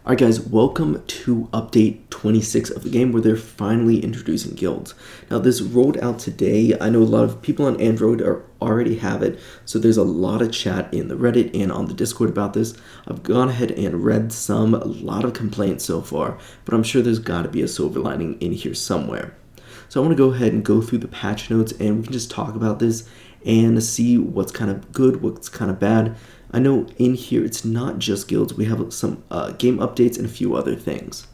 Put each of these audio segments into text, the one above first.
Alright guys, welcome to update 26 of the game where they're finally introducing guilds. Now this rolled out today. I know a lot of people on Android already have it, so there's a lot of chat in the Reddit and on the Discord about this. I've gone ahead and read a lot of complaints so far, but I'm sure there's got to be a silver lining in here somewhere. So I want to go ahead and go through the patch notes and we can just talk about this and see what's kind of good, what's kind of bad. I know in here it's not just guilds, we have some game updates and a few other things.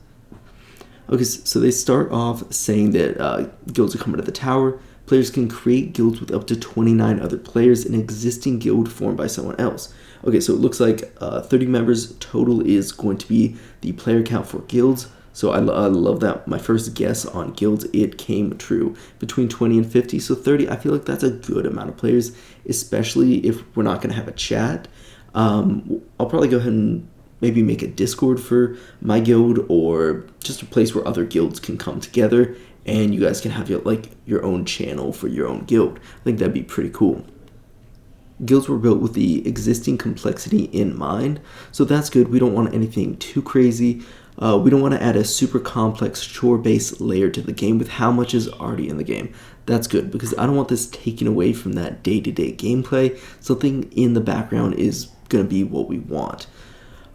Okay, so they start off saying that guilds are coming to the tower. Players can create guilds with up to 29 other players in an existing guild formed by someone else. Okay, so it looks like 30 members total is going to be the player count for guilds. So I love that. My first guess on guilds, it came true. Between 20 and 50, so 30, I feel like that's a good amount of players, especially if we're not going to have a chat. I'll probably go ahead and maybe make a Discord for my guild or just a place where other guilds can come together and you guys can have your own channel for your own guild. I think that'd be pretty cool. Guilds were built with the existing complexity in mind, so that's good. We don't want anything too crazy. We don't want to add a super complex chore-based layer to the game with how much is already in the game. That's good because I don't want this taken away from that day-to-day gameplay. Something in the background is going to be what we want.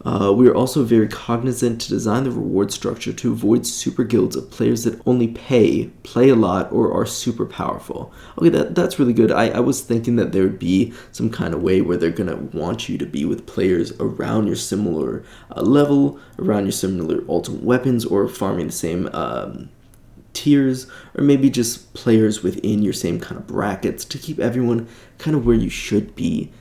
We are also very cognizant to design the reward structure to avoid super guilds of players that only play a lot, or are super powerful. Okay, that's really good. I was thinking that there would be some kind of way where they're going to want you to be with players around your similar level, around your similar ultimate weapons, or farming the same tiers, or maybe just players within your same kind of brackets to keep everyone kind of where you should be.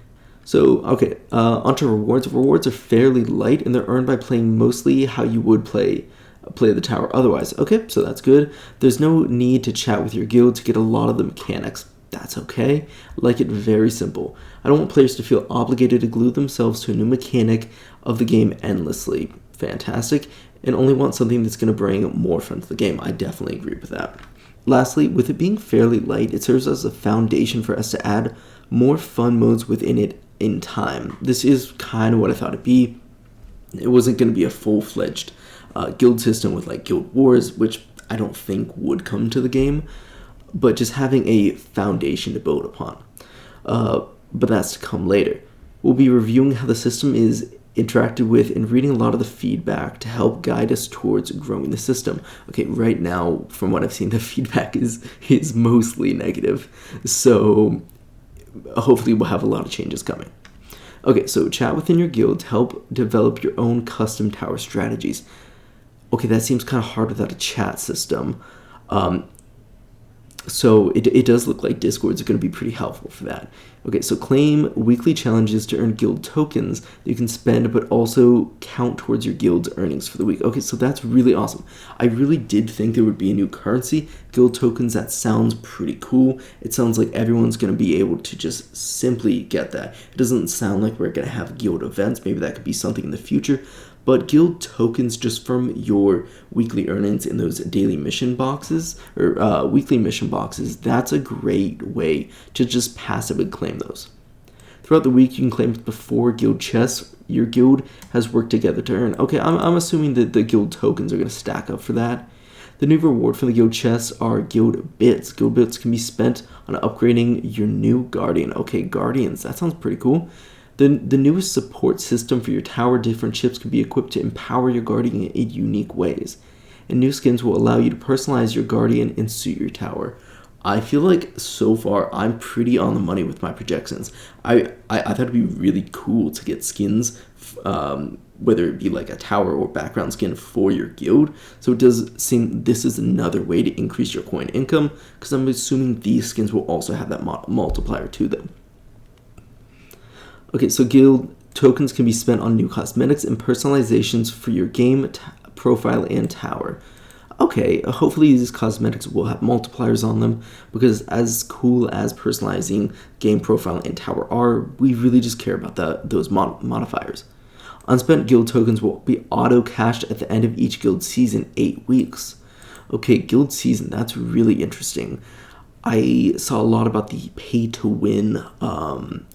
So, okay, onto rewards. Rewards are fairly light, and they're earned by playing mostly how you would play the tower otherwise. Okay, so that's good. There's no need to chat with your guild to get a lot of the mechanics. That's okay. I like it very simple. I don't want players to feel obligated to glue themselves to a new mechanic of the game endlessly. Fantastic. And only want something that's going to bring more fun to the game. I definitely agree with that. Lastly, with it being fairly light, it serves as a foundation for us to add more fun modes within it in time. This is kind of what I thought it'd be. It wasn't going to be a full-fledged guild system with like guild wars, which I don't think would come to the game, but just having a foundation to build upon. But that's to come later. We'll be reviewing how the system is interacted with and reading a lot of the feedback to help guide us towards growing the system. Okay, right now, from what I've seen, the feedback is mostly negative. So hopefully we'll have a lot of changes coming. Okay, so chat within your guild to help develop your own custom tower strategies. Okay, that seems kind of hard without a chat system. So it does look like Discords are going to be pretty helpful for that. Okay, so claim weekly challenges to earn guild tokens that you can spend, but also count towards your guild's earnings for the week. Okay, so that's really awesome. I really did think there would be a new currency, guild tokens. That sounds pretty cool. It sounds like everyone's going to be able to just simply get that. It doesn't sound like we're going to have guild events. Maybe that could be something in the future. But guild tokens just from your weekly earnings in those daily mission boxes, or weekly mission boxes, that's a great way to just passively claim those. Throughout the week, you can claim the 4 guild chests your guild has worked together to earn. Okay, I'm assuming that the guild tokens are going to stack up for that. The new reward from the guild chests are guild bits. Guild bits can be spent on upgrading your new guardian. Okay, guardians, that sounds pretty cool. The newest support system for your tower, different ships can be equipped to empower your guardian in unique ways. And new skins will allow you to personalize your guardian and suit your tower. I feel like so far I'm pretty on the money with my projections. I thought it'd be really cool to get skins, whether it be like a tower or background skin for your guild. So it does seem this is another way to increase your coin income, because I'm assuming these skins will also have that multiplier to them. Okay, so guild tokens can be spent on new cosmetics and personalizations for your game profile and tower. Okay, hopefully these cosmetics will have multipliers on them, because as cool as personalizing game profile and tower are, we really just care about those modifiers. Unspent guild tokens will be auto-cached at the end of each guild season, 8 weeks. Okay, guild season, that's really interesting. I saw a lot about the pay-to-win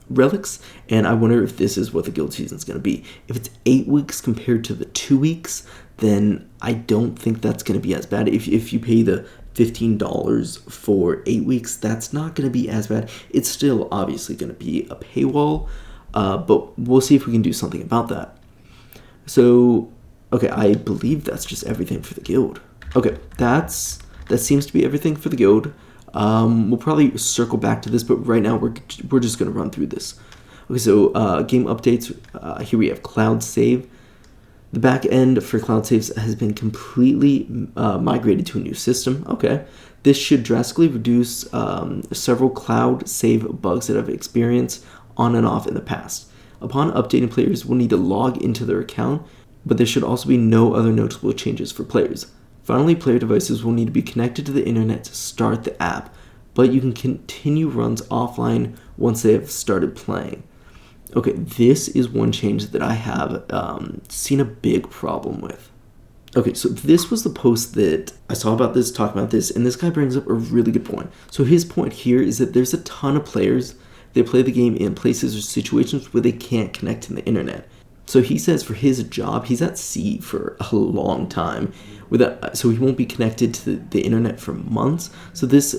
relics, and I wonder if this is what the guild season is going to be. If it's 8 weeks compared to the 2 weeks, then I don't think that's going to be as bad. If you pay the $15 for 8 weeks, that's not going to be as bad. It's still obviously going to be a paywall, but we'll see if we can do something about that. So, okay, I believe that's just everything for the guild. Okay, that seems to be everything for the guild. We'll probably circle back to this, but right now we're just going to run through this. Okay, so game updates. Here we have Cloud Save. The back end for Cloud Saves has been completely migrated to a new system. Okay, this should drastically reduce several Cloud Save bugs that I've experienced on and off in the past. Upon updating, players will need to log into their account, but there should also be no other notable changes for players. Finally, player devices will need to be connected to the internet to start the app, but you can continue runs offline once they have started playing. Okay, this is one change that I have seen a big problem with. Okay, so this was the post that I saw about this, talking about this, and this guy brings up a really good point. So his point here is that there's a ton of players that play the game in places or situations where they can't connect to the internet. So he says for his job, he's at sea for a long time, so he won't be connected to the internet for months. So this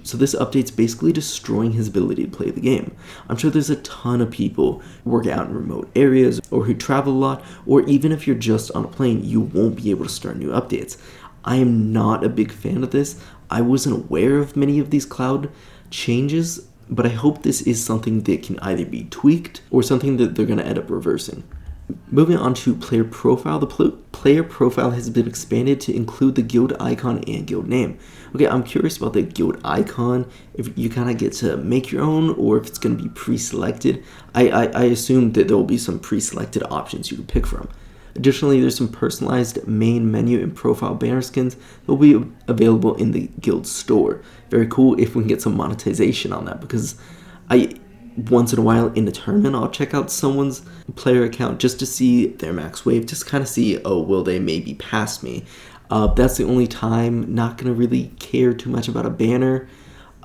update's basically destroying his ability to play the game. I'm sure there's a ton of people who work out in remote areas or who travel a lot, or even if you're just on a plane, you won't be able to start new updates. I am not a big fan of this. I wasn't aware of many of these cloud changes, but I hope this is something that can either be tweaked or something that they're going to end up reversing. Moving on to player profile, the player profile has been expanded to include the guild icon and guild name. Okay, I'm curious about the guild icon, if you kind of get to make your own or if it's going to be pre-selected. I assume that there will be some pre-selected options you can pick from. Additionally, there's some personalized main menu and profile banner skins that will be available in the guild store. Very cool if we can get some monetization on that, because once in a while in a tournament, I'll check out someone's player account just to see their max wave, just kind of see, oh, will they maybe pass me? That's the only time. Not going to really care too much about a banner,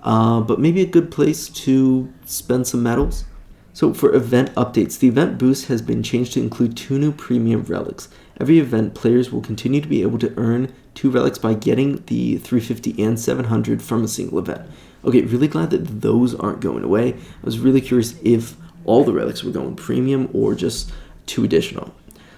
but maybe a good place to spend some medals. So for event updates, the event boost has been changed to include 2 new premium relics. Every event, players will continue to be able to earn 2 relics by getting the 350 and 700 from a single event. Okay, really glad that those aren't going away. I was really curious if all the relics were going premium or just 2 additional.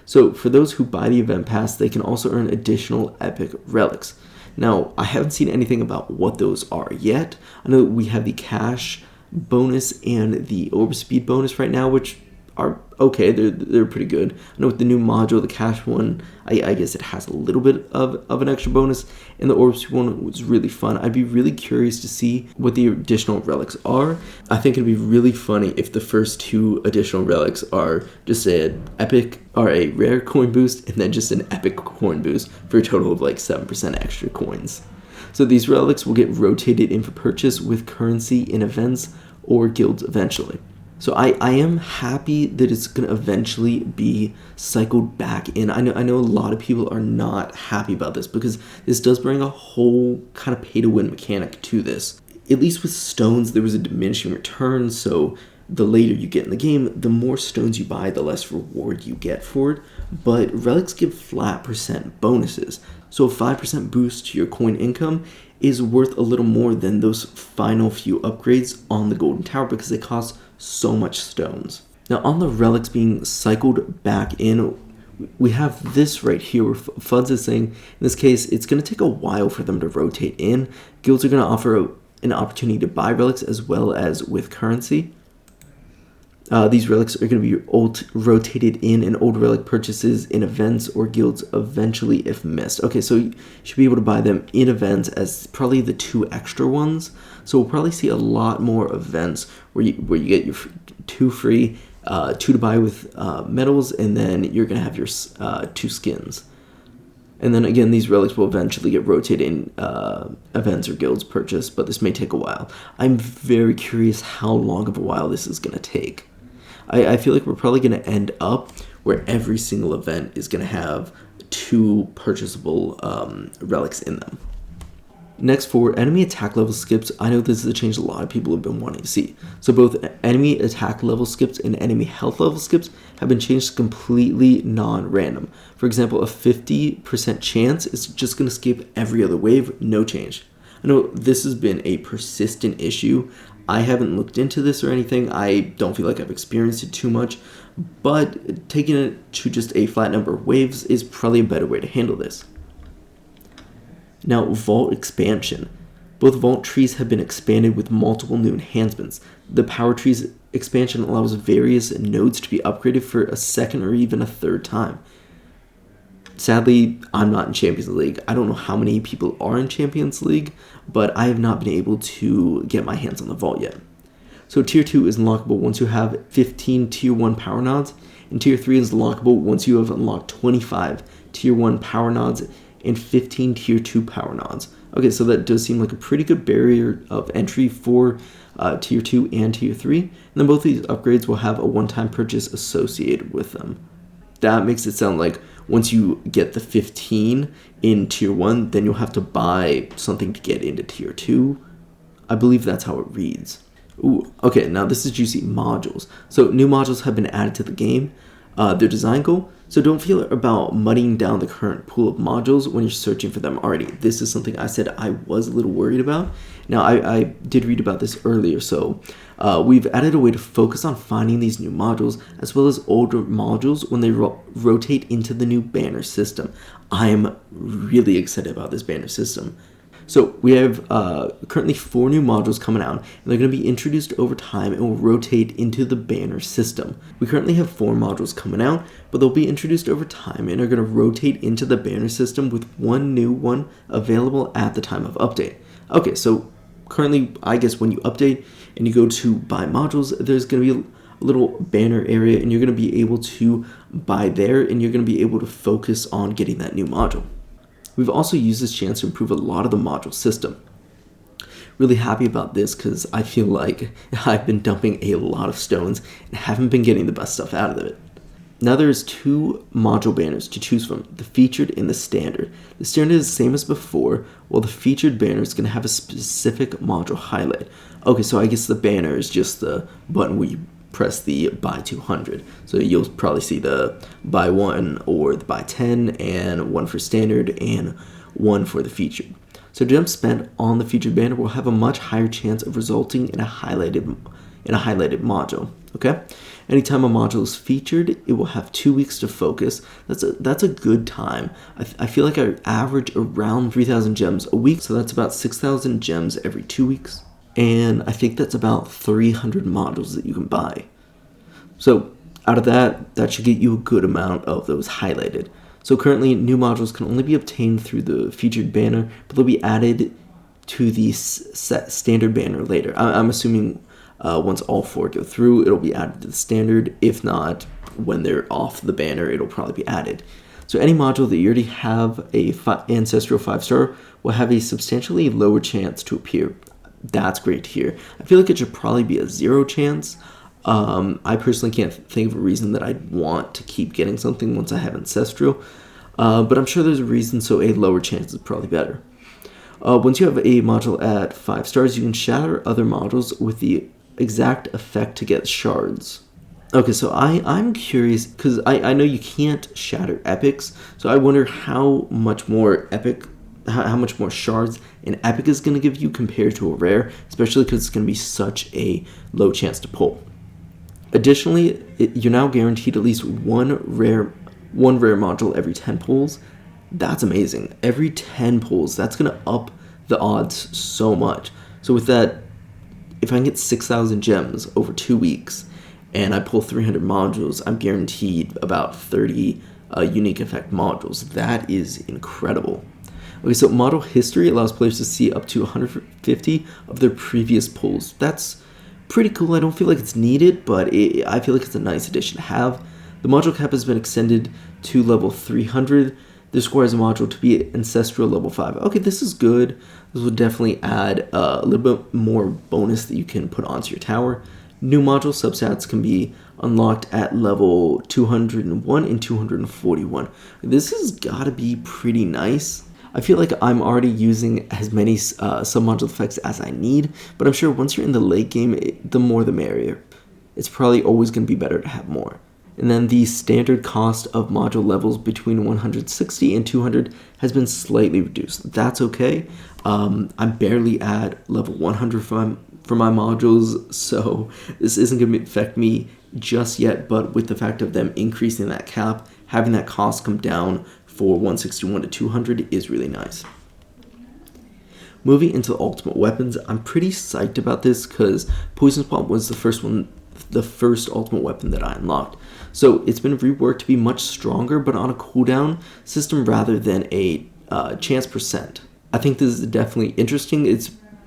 So for those who buy the event pass, they can also earn additional epic relics. Now, I haven't seen anything about what those are yet. I know we have the cash bonus and the orb speed bonus right now, which are okay. They're pretty good. I know with the new module, the cash one, I guess it has a little bit of an extra bonus, and the orb speed one was really fun. I'd be really curious to see what the additional relics are. I think it'd be really funny if the first 2 additional relics are just an epic or a rare coin boost, and then just an epic coin boost for a total of like 7% extra coins. So these relics will get rotated in for purchase with currency in events or guilds eventually. So I am happy that it's going to eventually be cycled back in. I know a lot of people are not happy about this because this does bring a whole kind of pay-to-win mechanic to this. At least with stones, there was a diminishing return, so the later you get in the game, the more stones you buy, the less reward you get for it. But relics give flat percent bonuses, so a 5% boost to your coin income is worth a little more than those final few upgrades on the Golden Tower because they cost so much stones. Now on the relics being cycled back in, we have this right here where Fuds is saying, in this case, it's going to take a while for them to rotate in. Guilds are going to offer an opportunity to buy relics as well as with currency. These relics are going to be rotated in old relic purchases in events or guilds eventually if missed. Okay, so you should be able to buy them in events as probably the 2 extra ones. So we'll probably see a lot more events where you get your 2 free, 2 to buy with medals, and then you're going to have your 2 skins. And then again, these relics will eventually get rotated in events or guilds purchased, but this may take a while. I'm very curious how long of a while this is going to take. I feel like we're probably going to end up where every single event is going to have 2 purchasable relics in them. Next, for enemy attack level skips, I know this is a change a lot of people have been wanting to see. So both enemy attack level skips and enemy health level skips have been changed to completely non-random. For example, a 50% chance is just going to skip every other wave, no change. I know this has been a persistent issue. I haven't looked into this or anything. I don't feel like I've experienced it too much, but taking it to just a flat number of waves is probably a better way to handle this. Now, vault expansion. Both vault trees have been expanded with multiple new enhancements. The power trees expansion allows various nodes to be upgraded for a second or even a third time. Sadly, I'm not in Champions League. I don't know how many people are in Champions League, but I have not been able to get my hands on the vault yet. So Tier 2 is unlockable once you have 15 Tier 1 power nods, and Tier 3 is unlockable once you have unlocked 25 Tier 1 power nods and 15 Tier 2 power nods. Okay, so that does seem like a pretty good barrier of entry for Tier 2 and Tier 3. And then both of these upgrades will have a one-time purchase associated with them. That makes it sound like once you get the 15 in Tier 1, then you'll have to buy something to get into Tier 2. I believe that's how it reads. Ooh, okay, now this is juicy. Modules. So new modules have been added to the game. Their design goal, so don't feel about muddying down the current pool of modules when you're searching for them already. This is something I said I was a little worried about. Now, I did read about this earlier, so we've added a way to focus on finding these new modules as well as older modules when they rotate into the new banner system. I am really excited about this banner system. So we have currently 4 new modules coming out, and they're going to be introduced over time and will rotate into the banner system. We currently have 4 modules coming out, but they'll be introduced over time and are going to rotate into the banner system with one new one available at the time of update. Okay, so currently, I guess when you update and you go to buy modules, there's going to be a little banner area, and you're going to be able to buy there, and you're going to be able to focus on getting that new module. We've also used this chance to improve a lot of the module system. Really happy about this because I feel like I've been dumping a lot of stones and haven't been getting the best stuff out of it. Now there's 2 module banners to choose from, the featured and the standard. The standard is the same as before, while the featured banner is going to have a specific module highlight. Okay, so I guess the banner is just the button where you press the buy 200. So you'll probably see the buy 1 or the buy 10 and 1 for standard and 1 for the featured. So gems spent on the featured banner will have a much higher chance of resulting in a highlighted module. Okay? Anytime a module is featured, it will have 2 weeks to focus. That's a good time. I feel like I average around 3,000 gems a week, so that's about 6,000 gems every 2 weeks. And I think that's about 300 modules that you can buy. So out of that should get you a good amount of those highlighted. So currently, new modules can only be obtained through the featured banner, but they'll be added to the standard banner later. I'm assuming once all 4 go through, it'll be added to the standard. If not, when they're off the banner, it'll probably be added. So any module that you already have a Ancestral 5-star will have a substantially lower chance to appear. That's great to hear. I feel like it should probably be a 0 chance. I personally can't think of a reason that I'd want to keep getting something once I have Ancestral, but I'm sure there's a reason, so a lower chance is probably better. Once you have a module at 5 stars, you can shatter other modules with the exact effect to get shards. Okay, so I'm curious, because I know you can't shatter epics, so I wonder how much more shards an epic is going to give you compared to a rare, especially because it's going to be such a low chance to pull. Additionally, you're now guaranteed at least one rare module every 10 pulls. That's amazing. Every 10 pulls, that's going to up the odds so much. So with that, if I can get 6,000 gems over 2 weeks and I pull 300 modules, I'm guaranteed about 30 unique effect modules. That is incredible. Okay, so model history allows players to see up to 150 of their previous pulls. That's pretty cool. I don't feel like it's needed, but I feel like it's a nice addition to have. The module cap has been extended to level 300. This requires a module to be Ancestral level 5. Okay, this is good. This will definitely add a little bit more bonus that you can put onto your tower. New module substats can be unlocked at level 201 and 241. This has got to be pretty nice. I feel like I'm already using as many submodule effects as I need, but I'm sure once you're in the late game, the more the merrier. It's probably always going to be better to have more. And then the standard cost of module levels between 160 and 200 has been slightly reduced. That's okay. I'm barely at level 100 for my modules, so this isn't going to affect me just yet, but with the fact of them increasing that cap, having that cost come down for 161 to 200 is really nice. Moving into the ultimate weapons, I'm pretty psyched about this because Poison Swamp was the first ultimate weapon that I unlocked. So it's been reworked to be much stronger, but on a cooldown system rather than a chance percent. I think this is definitely interesting.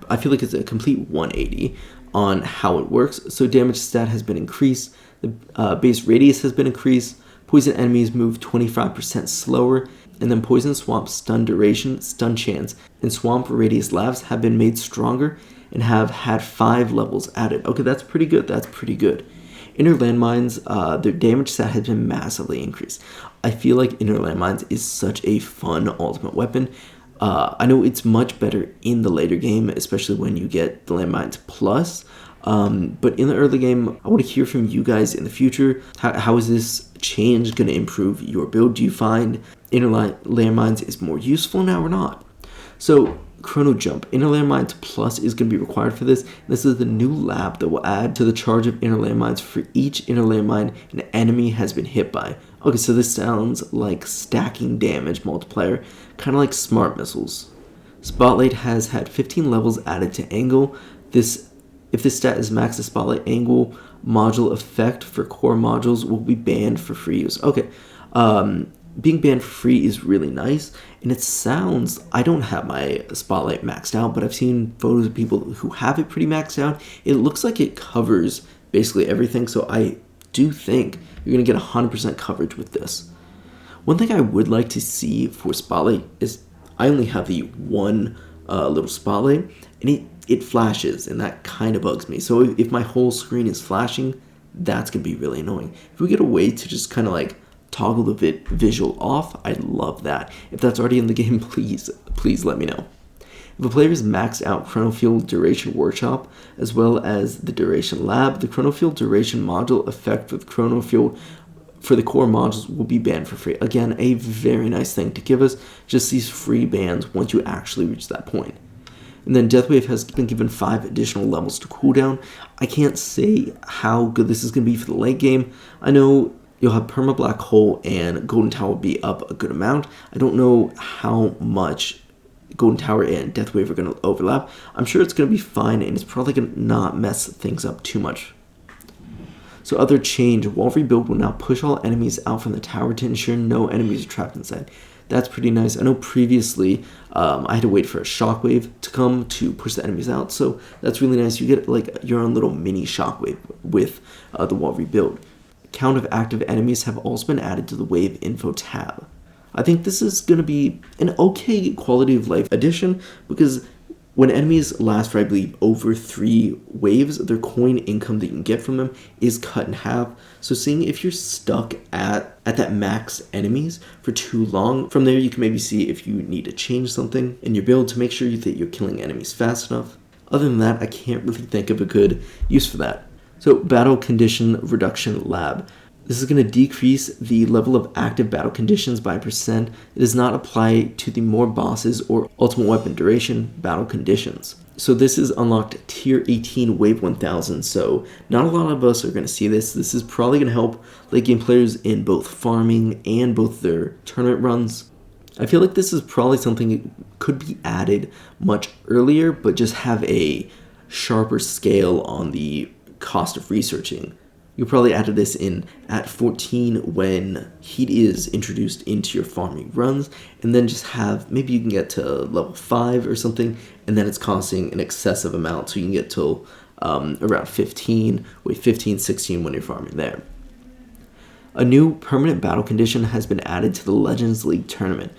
I feel like it's a complete 180 on how it works. So damage stat has been increased, the base radius has been increased, poison enemies move 25% slower, and then Poison Swamp stun duration, stun chance, and Swamp radius labs have been made stronger and have had 5 levels added. Okay, that's pretty good. That's pretty good. Inner landmines, their damage stat has been massively increased. I feel like inner landmines is such a fun ultimate weapon. I know it's much better in the later game, especially when you get the landmines plus. But in the early game, I want to hear from you guys in the future. How is this change going to improve your build? Do you find inner landmines is more useful now or not? So Chrono Jump, Inner Landmines Plus is going to be required for this. This is the new lab that will add to the charge of inner landmines for each inner landmine an enemy has been hit by. Okay, so this sounds like stacking damage multiplier, kind of like smart missiles. Spotlight has had 15 levels added to Angle. If this stat is maxed, the Spotlight Angle module effect for core modules will be banned for free use. Okay, being banned for free is really nice, and it sounds, I don't have my Spotlight maxed out, but I've seen photos of people who have it pretty maxed out. It looks like it covers basically everything, so I do think you're going to get 100% coverage with this. One thing I would like to see for Spotlight is I only have the one little Spotlight, and it flashes, and that kind of bugs me. So if my whole screen is flashing, that's going to be really annoying. If we get a way to just kind of like toggle the visual off, I'd love that. If that's already in the game, please let me know. If a player is maxed out Chronofield Duration Workshop, as well as the Duration Lab, the Chronofield Duration module effect with Chronofield for the core modules will be banned for free. Again, a very nice thing to give us, just these free bans once you actually reach that point. And then Deathwave has been given 5 additional levels to cooldown. I can't say how good this is going to be for the late game. I know you'll have Perma Black Hole and Golden Tower be up a good amount. I don't know how much Golden Tower and Deathwave are going to overlap. I'm sure it's going to be fine, and it's probably going to not mess things up too much. So other change, Wall Rebuild will now push all enemies out from the tower to ensure no enemies are trapped inside. That's pretty nice. I know previously I had to wait for a shockwave to come to push the enemies out, so that's really nice. You get like your own little mini shockwave with the Wall Rebuild. Count of active enemies have also been added to the Wave Info tab. I think this is going to be an okay quality of life addition because when enemies last for, I believe, over 3 waves, their coin income that you can get from them is cut in half. So seeing if you're stuck at that max enemies for too long, from there you can maybe see if you need to change something in your build to make sure that you're killing enemies fast enough. Other than that, I can't really think of a good use for that. So Battle Condition Reduction Lab. This is going to decrease the level of active battle conditions by a percent. It does not apply to the more bosses or ultimate weapon duration battle conditions. So this is unlocked tier 18 wave 1000, so not a lot of us are going to see this. This is probably going to help late game players in both farming and both their tournament runs. I feel like this is probably something that could be added much earlier, but just have a sharper scale on the cost of researching. You probably added this in at 14 when heat is introduced into your farming runs, and then just have, maybe you can get to level 5 or something, and then it's costing an excessive amount, so you can get till around 15, wait, 15, 16 when you're farming there. A new permanent battle condition has been added to the Legends League tournament.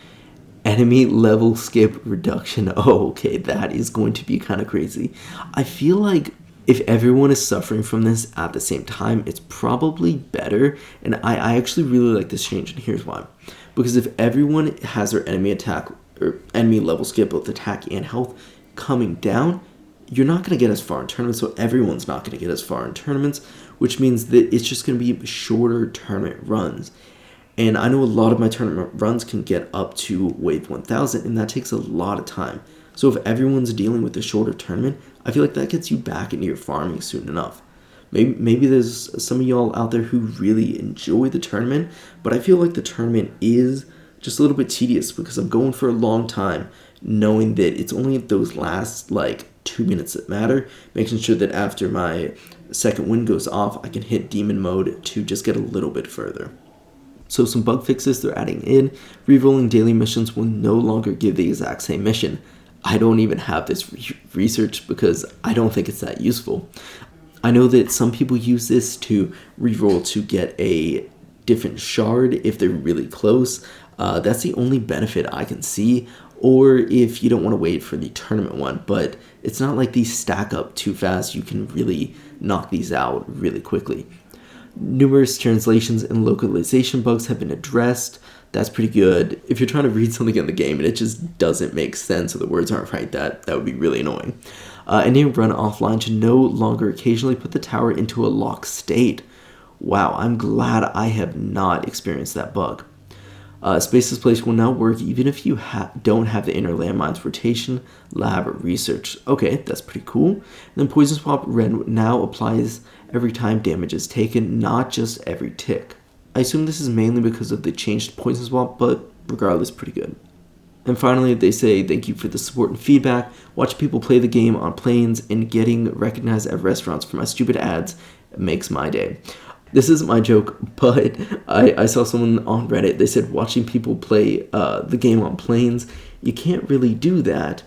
Enemy level skip reduction. Oh, okay, that is going to be kind of crazy. I feel like if everyone is suffering from this at the same time, it's probably better, and I actually really like this change, and here's why. Because if everyone has their enemy attack or enemy level skip, both attack and health, coming down, you're not going to get as far in tournaments, so everyone's not going to get as far in tournaments, which means that it's just going to be shorter tournament runs. And I know a lot of my tournament runs can get up to wave 1000, and that takes a lot of time. So if everyone's dealing with a shorter tournament, I feel like that gets you back into your farming soon enough. Maybe there's some of y'all out there who really enjoy the tournament, but I feel like the tournament is just a little bit tedious because I'm going for a long time, knowing that it's only those last 2 minutes that matter, making sure that after my second wind goes off, I can hit demon mode to just get a little bit further. So some bug fixes they're adding in. Rerolling daily missions will no longer give the exact same mission. I don't even have this research because I don't think it's that useful. I know that some people use this to reroll to get a different shard if they're really close. That's the only benefit I can see, or if you don't want to wait for the tournament one, but it's not like these stack up too fast. You can really knock these out really quickly. Numerous translations and localization bugs have been addressed. That's pretty good. If you're trying to read something in the game and it just doesn't make sense or the words aren't right, that would be really annoying. Enable run offline to no longer occasionally put the tower into a locked state. Wow, I'm glad I have not experienced that bug. Space Displaced will now work even if you don't have the inner landmines rotation, lab, or research. Okay, that's pretty cool. And then Poison Swap Ren now applies every time damage is taken, not just every tick. I assume this is mainly because of the changed Poison Swap, but regardless, pretty good. And finally, they say thank you for the support and feedback. Watching people play the game on planes and getting recognized at restaurants for my stupid ads makes my day. This isn't my joke, but I saw someone on Reddit, they said watching people play the game on planes, you can't really do that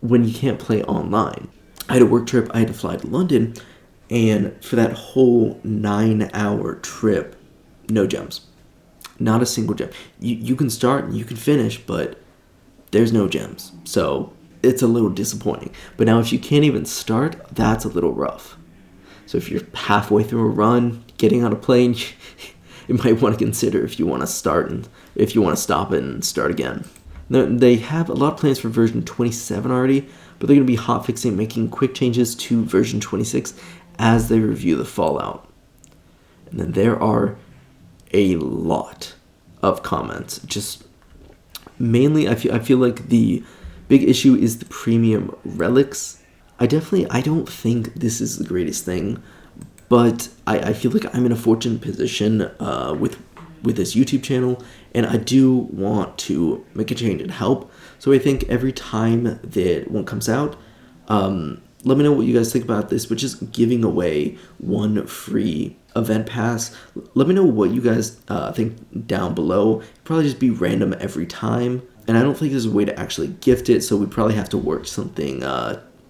when you can't play online. I had a work trip, I had to fly to London, and for that whole 9-hour trip, no gems. Not a single gem. You can start and you can finish, but there's no gems. So it's a little disappointing. But now if you can't even start, that's a little rough. So if you're halfway through a run, getting on a plane, you might want to consider if you want to start and if you want to stop and start again. Now, they have a lot of plans for version 27 already, but they're going to be hotfixing, making quick changes to version 26 as they review the fallout. And then there are a lot of comments. Just mainly, I feel like the big issue is the premium relics. I don't think this is the greatest thing, but I feel like I'm in a fortunate position with this YouTube channel, and I do want to make a change and help. So I think every time that one comes out, let me know what you guys think about this, but just giving away one free event pass. Let me know what you guys think down below. It'll probably just be random every time, and I don't think there's a way to actually gift it, so we probably have to work something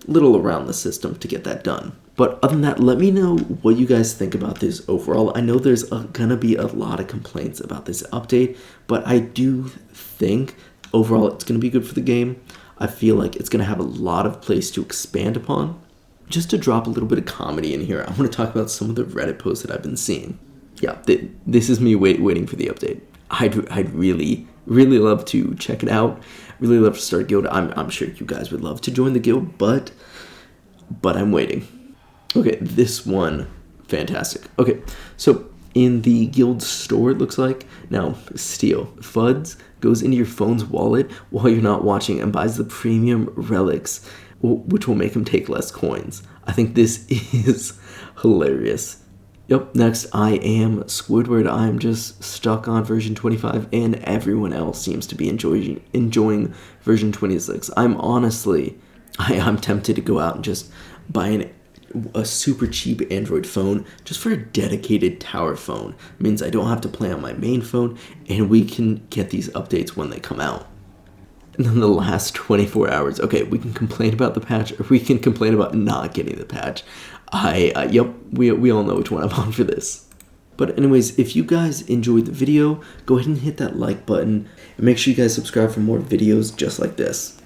little around the system to get that done. But other than that, let me know what you guys think about this overall. I know there's gonna be a lot of complaints about this update, but I do think overall it's gonna be good for the game. I feel like it's gonna have a lot of place to expand upon. Just to drop a little bit of comedy in here, I want to talk about some of the Reddit posts that I've been seeing. Yeah, this is me waiting for the update. I'd really love to check it out. Really love to start a guild. I'm sure you guys would love to join the guild, but I'm waiting. Okay, this one, fantastic. Okay, so in the guild store, it looks like, now, steal. FUDs goes into your phone's wallet while you're not watching and buys the premium relics, which will make him take less coins. I think this is hilarious. Yep, next I am Squidward. I'm just stuck on version 25 and everyone else seems to be enjoying version 26. I'm tempted to go out and just buy a super cheap Android phone just for a dedicated tower phone. It means I don't have to play on my main phone and we can get these updates when they come out. And then the last 24 hours, okay, we can complain about the patch or we can complain about not getting the patch. Yep, we all know which one I'm on for this. But anyways, if you guys enjoyed the video, go ahead and hit that like button and make sure you guys subscribe for more videos just like this.